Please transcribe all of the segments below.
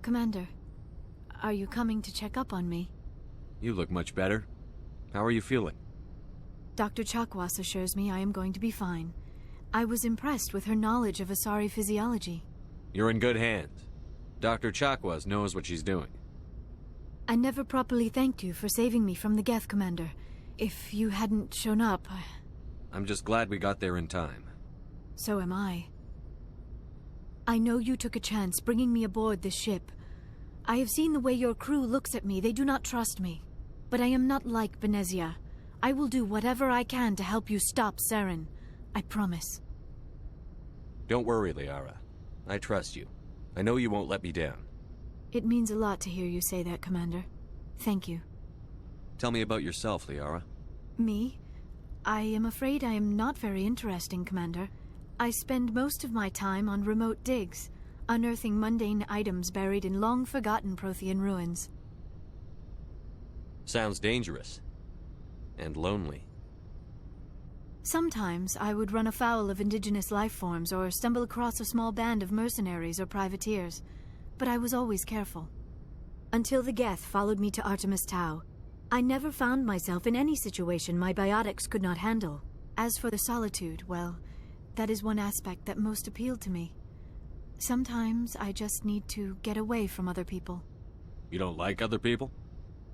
Commander, are you coming to check up on me? You look much better. How are you feeling? Dr. Chakwas assures me I am going to be fine. I was impressed with her knowledge of Asari physiology. You're in good hands. Dr. Chakwas knows what she's doing. I never properly thanked you for saving me from the Geth, Commander. If you hadn't shown up, I'm just glad we got there in time. So am I. I know you took a chance bringing me aboard this ship. I have seen the way your crew looks at me. They do not trust me. But I am not like Benezia. I will do whatever I can to help you stop Saren. I promise. Don't worry, Liara. I trust you. I know you won't let me down. It means a lot to hear you say that, Commander. Thank you. Tell me about yourself, Liara. Me? I am afraid I am not very interesting, Commander. I spend most of my time on remote digs, unearthing mundane items buried in long-forgotten Prothean ruins. Sounds dangerous. And lonely. Sometimes I would run afoul of indigenous life forms or stumble across a small band of mercenaries or privateers, but I was always careful. Until the Geth followed me to Artemis Tau, I never found myself in any situation my biotics could not handle. As for the solitude, well, that is one aspect that most appealed to me. Sometimes I just need to get away from other people. You don't like other people?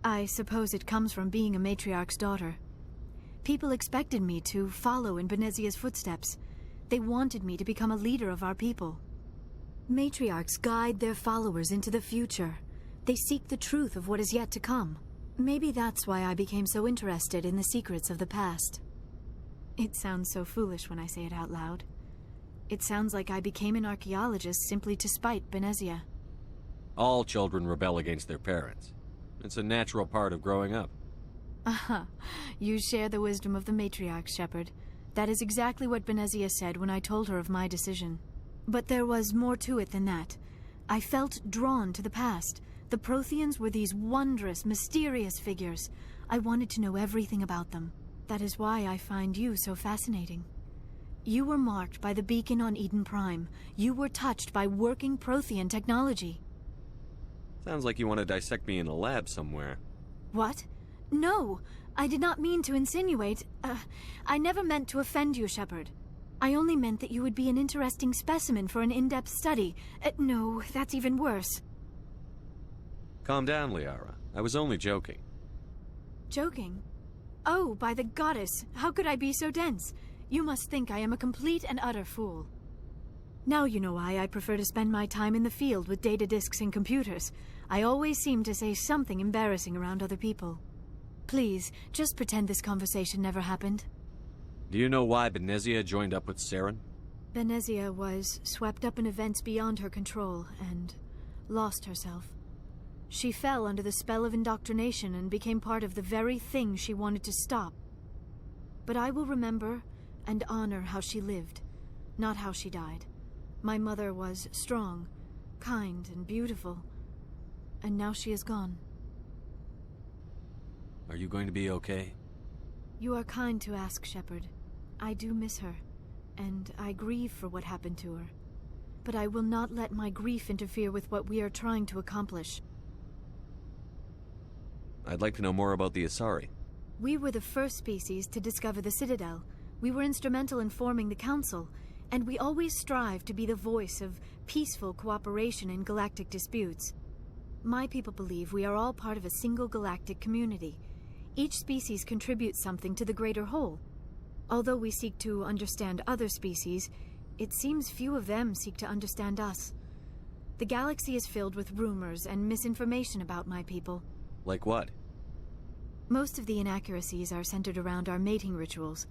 I suppose it comes from being a matriarch's daughter. People expected me to follow in Benezia's footsteps. They wanted me to become a leader of our people. Matriarchs guide their followers into the future. They seek the truth of what is yet to come. Maybe that's why I became so interested in the secrets of the past. It sounds so foolish when I say it out loud. It sounds like I became an archaeologist simply to spite Benezia. All children rebel against their parents. It's a natural part of growing up. Aha, you share the wisdom of the matriarch, Shepard. That is exactly what Benezia said when I told her of my decision. But there was more to it than that. I felt drawn to the past. The Protheans were these wondrous, mysterious figures. I wanted to know everything about them. That is why I find you so fascinating. You were marked by the beacon on Eden Prime. You were touched by working Prothean technology. Sounds like you want to dissect me in a lab somewhere. What? No! I did not mean to insinuate. I never meant to offend you, Shepard. I only meant that you would be an interesting specimen for an in-depth study. No, that's even worse. Calm down, Liara. I was only joking. Joking? Oh, by the goddess, how could I be so dense? You must think I am a complete and utter fool. Now you know why I prefer to spend my time in the field with data disks and computers. I always seem to say something embarrassing around other people. Please, just pretend this conversation never happened. Do you know why Benezia joined up with Saren? Benezia was swept up in events beyond her control and lost herself. She fell under the spell of indoctrination and became part of the very thing she wanted to stop. But I will remember and honor how she lived, not how she died. My mother was strong, kind, and beautiful, and now she is gone. Are you going to be okay? You are kind to ask, Shepard. I do miss her, and I grieve for what happened to her. But I will not let my grief interfere with what we are trying to accomplish. I'd like to know more about the Asari. We were the first species to discover the Citadel. We were instrumental in forming the Council, and we always strive to be the voice of peaceful cooperation in galactic disputes. My people believe we are all part of a single galactic community. Each species contributes something to the greater whole. Although we seek to understand other species, it seems few of them seek to understand us. The galaxy is filled with rumors and misinformation about my people. Like what? Most of the inaccuracies are centered around our mating rituals.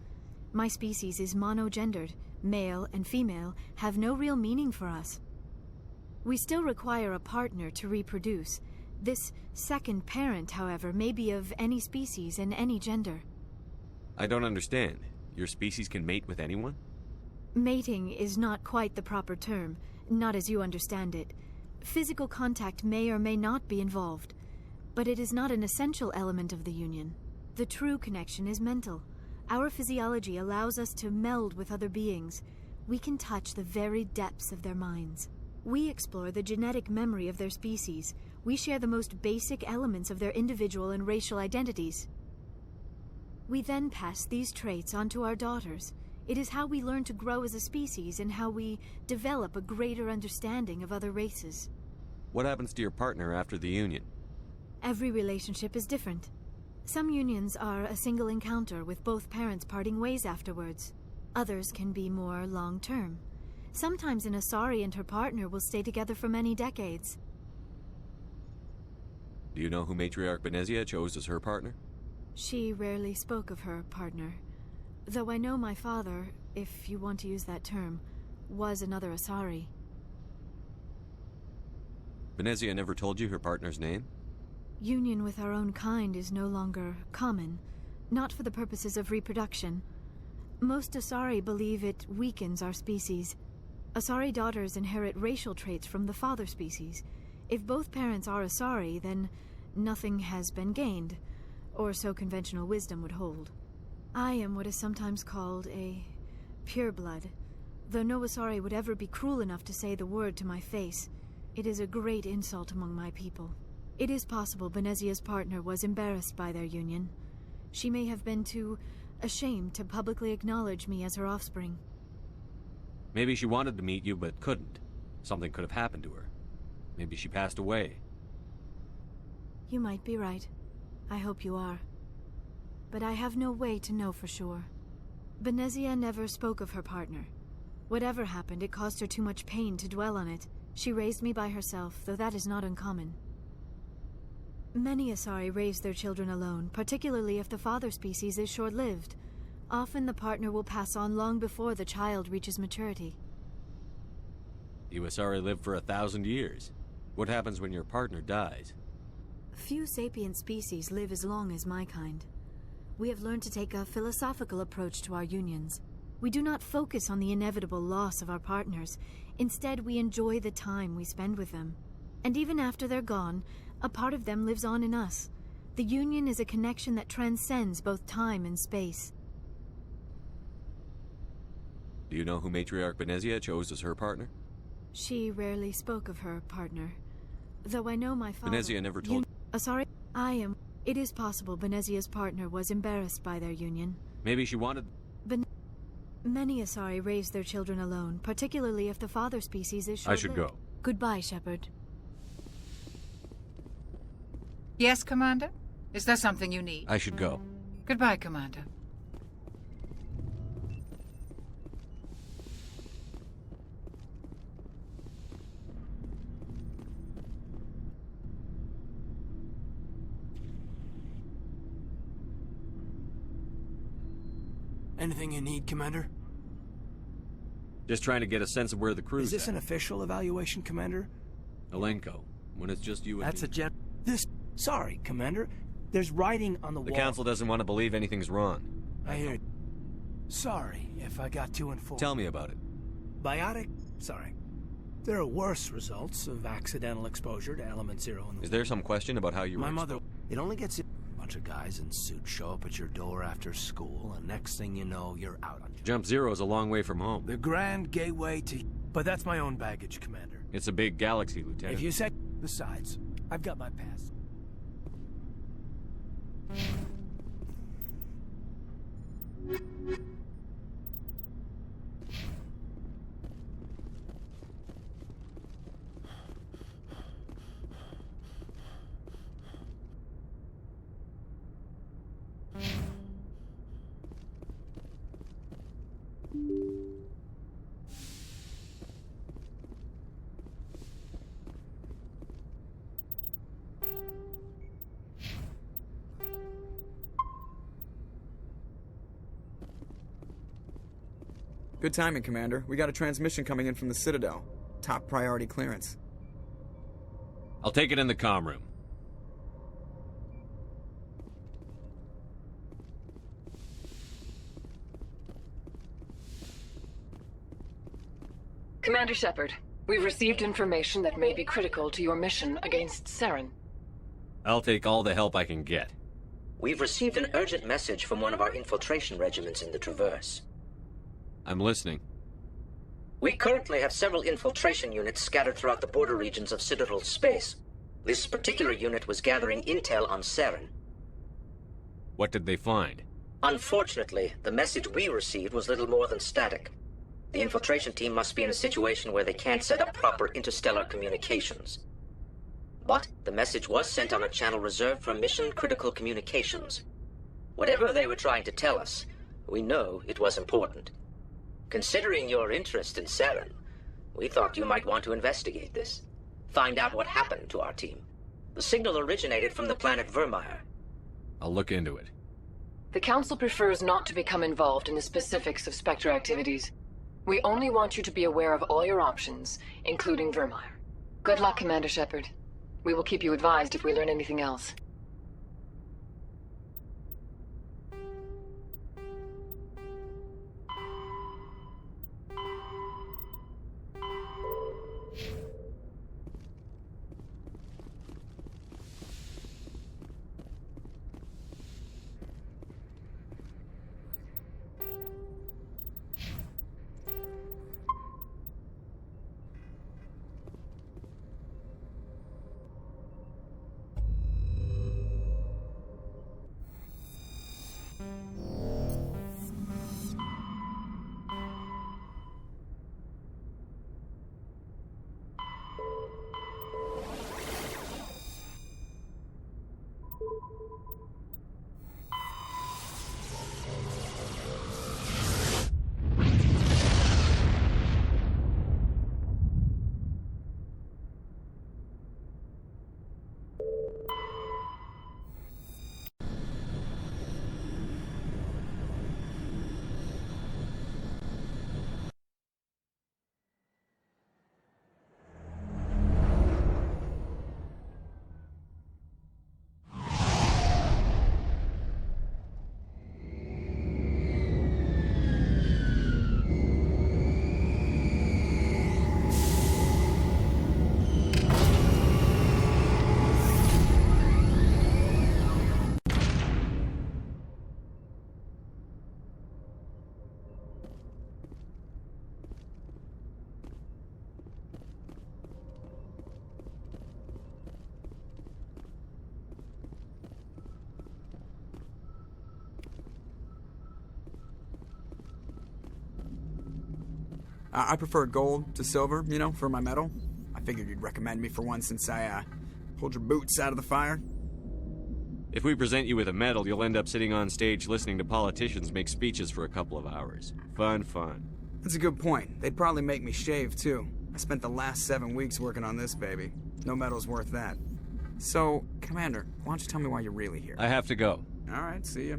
My species is monogendered. Male and female have no real meaning for us. We still require a partner to reproduce. This second parent, however, may be of any species and any gender. I don't understand. Your species can mate with anyone? Mating is not quite the proper term, not as you understand it. Physical contact may or may not be involved, but it is not an essential element of the union. The true connection is mental. Our physiology allows us to meld with other beings. We can touch the very depths of their minds. We explore the genetic memory of their species. We share the most basic elements of their individual and racial identities. We then pass these traits on to our daughters. It is how we learn to grow as a species and how we develop a greater understanding of other races. What happens to your partner after the union? Every relationship is different. Some unions are a single encounter with both parents parting ways afterwards. Others can be more long-term. Sometimes an Asari and her partner will stay together for many decades. Do you know who Matriarch Benezia chose as her partner? She rarely spoke of her partner. Though I know my father, if you want to use that term, was another Asari. Benezia never told you her partner's name? Union with our own kind is no longer common, not for the purposes of reproduction. Most Asari believe it weakens our species. Asari daughters inherit racial traits from the father species. If both parents are Asari, then nothing has been gained, or so conventional wisdom would hold. I am what is sometimes called a pureblood, though no Asari would ever be cruel enough to say the word to my face. It is a great insult among my people. It is possible Benezia's partner was embarrassed by their union. She may have been too ashamed to publicly acknowledge me as her offspring. Maybe she wanted to meet you but couldn't. Something could have happened to her. Maybe she passed away. You might be right. I hope you are. But I have no way to know for sure. Benezia never spoke of her partner. Whatever happened, it caused her too much pain to dwell on it. She raised me by herself, though that is not uncommon. Many Asari raise their children alone, particularly if the father species is short-lived. Often the partner will pass on long before the child reaches maturity. You Asari live for 1,000 years. What happens when your partner dies? Few sapient species live as long as my kind. We have learned to take a philosophical approach to our unions. We do not focus on the inevitable loss of our partners. Instead, we enjoy the time we spend with them. And even after they're gone, a part of them lives on in us. The union is a connection that transcends both time and space. Do you know who Matriarch Benezia chose as her partner? She rarely spoke of her partner. Though I know my father... Benezia never told... Sorry, I am... It is possible Benezia's partner was embarrassed by their union. Maybe she wanted... Many Asari raise their children alone, particularly if the father species is short-lived. I should go. Goodbye, Shepard. Yes, Commander? Is there something you need? I should go. Goodbye, Commander. Anything you need, Commander? Just trying to get a sense of where the crew's Is this at. an official evaluation, Commander? Alenko, when it's just you and That's me. a gen... This... Sorry, Commander. There's writing on the The wall. Council doesn't want to believe anything's wrong. I hear it. Sorry if I got too informed. Tell me about it. Biotic? Sorry. There are worse results of accidental exposure to element zero in the... Is there some question about how you were My mother... exposed? It only gets... A bunch of guys in suits show up at your door after school, and next thing you know, you're out on... Jump Zero is a long way from home. The grand gateway to... But that's my own baggage, Commander. It's a big galaxy, Lieutenant. If you say... Besides, I've got my pass. Good timing, Commander. We got a transmission coming in from the Citadel. Top priority clearance. I'll take it in the comm room. Commander Shepard, we've received information that may be critical to your mission against Saren. I'll take all the help I can get. We've received an urgent message from one of our infiltration regiments in the Traverse. I'm listening. We currently have several infiltration units scattered throughout the border regions of Citadel space. This particular unit was gathering intel on Saren. What did they find? Unfortunately, the message we received was little more than static. The infiltration team must be in a situation where they can't set up proper interstellar communications. But the message was sent on a channel reserved for mission-critical communications. Whatever they were trying to tell us, we know it was important. Considering your interest in Saren, we thought you might want to investigate this. Find out what happened to our team. The signal originated from the planet Vermeer. I'll look into it. The Council prefers not to become involved in the specifics of Spectre activities. We only want you to be aware of all your options, including Vermeer. Good luck, Commander Shepard. We will keep you advised if we learn anything else. I prefer gold to silver, you know, for my medal. I figured you'd recommend me for one since I, pulled your boots out of the fire. If we present you with a medal, you'll end up sitting on stage listening to politicians make speeches for a couple of hours. Fun, fun. That's a good point. They'd probably make me shave, too. I spent the last 7 weeks working on this baby. No medal's worth that. So, Commander, why don't you tell me why you're really here? I have to go. All right, see ya.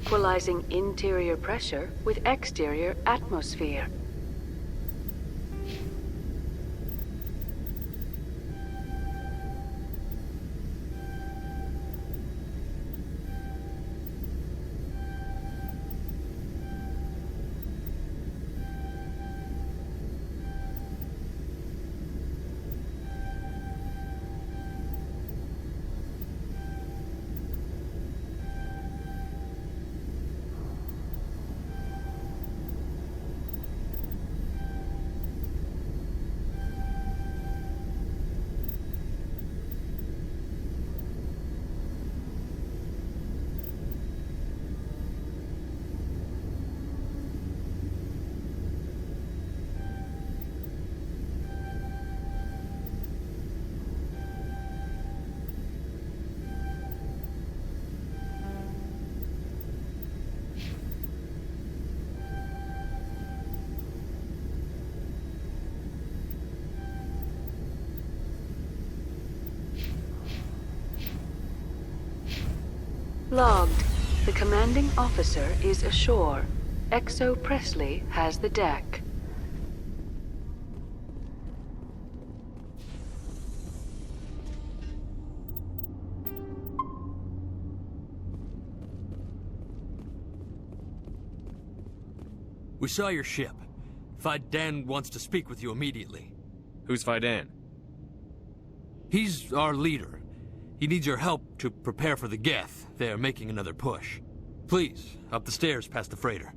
Equalizing interior pressure with exterior atmosphere. Logged. The commanding officer is ashore. Exo Presley has the deck. We saw your ship. Faidan wants to speak with you immediately. Who's Faidan? He's our leader. He needs your help to prepare for the Geth. They're making another push. Please, up the stairs past the freighter.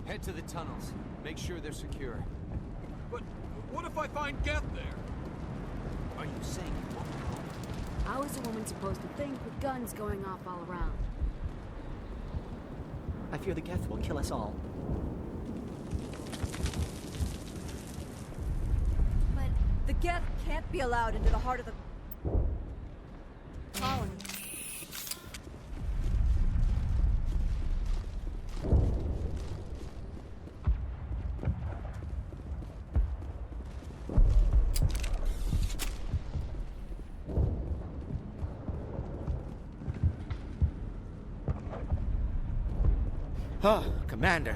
Head to the tunnels. Make sure they're secure. But what if I find Geth there? Are you saying you won't go? How is a woman supposed to think with guns going off all around? I fear the Geth will kill us all. But the Geth can't be allowed into the heart of the colony. Oh, Commander.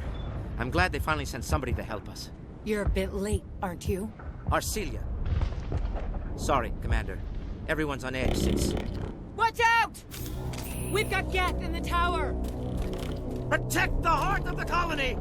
I'm glad they finally sent somebody to help us. You're a bit late, aren't you? Arcelia. Sorry, Commander. Everyone's on edge since... Watch out! We've got Geth in the tower! Protect the heart of the colony!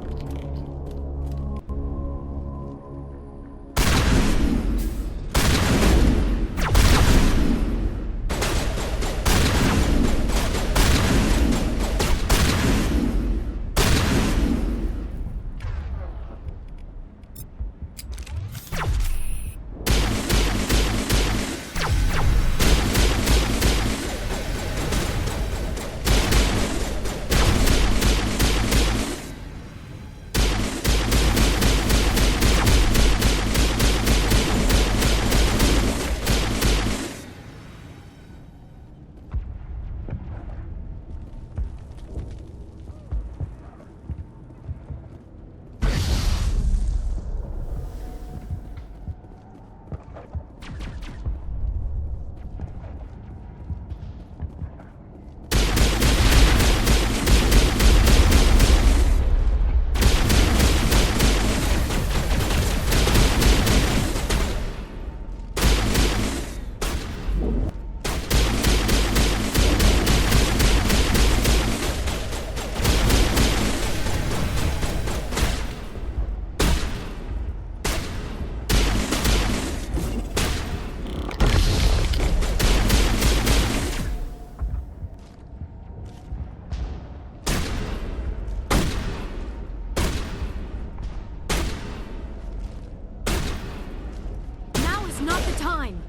Not the time!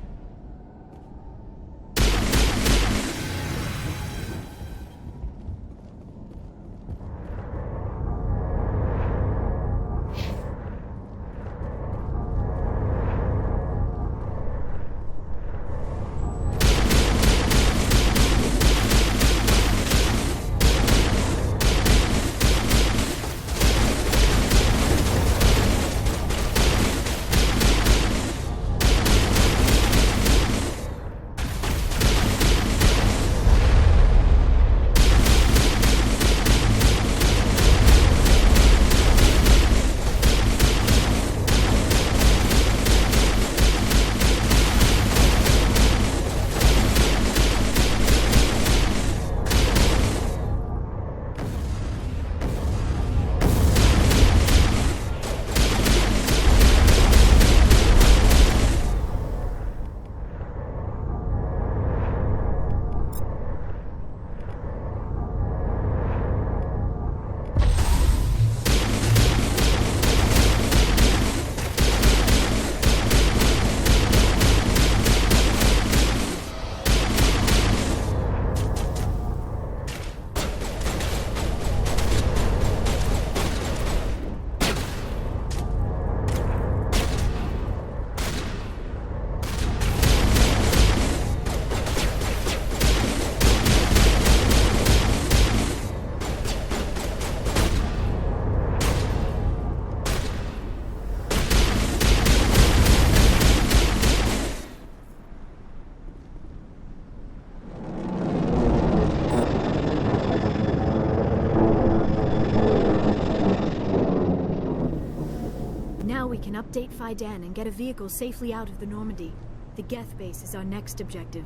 we can update Fiden and get a vehicle safely out of the Normandy. The Geth base is our next objective.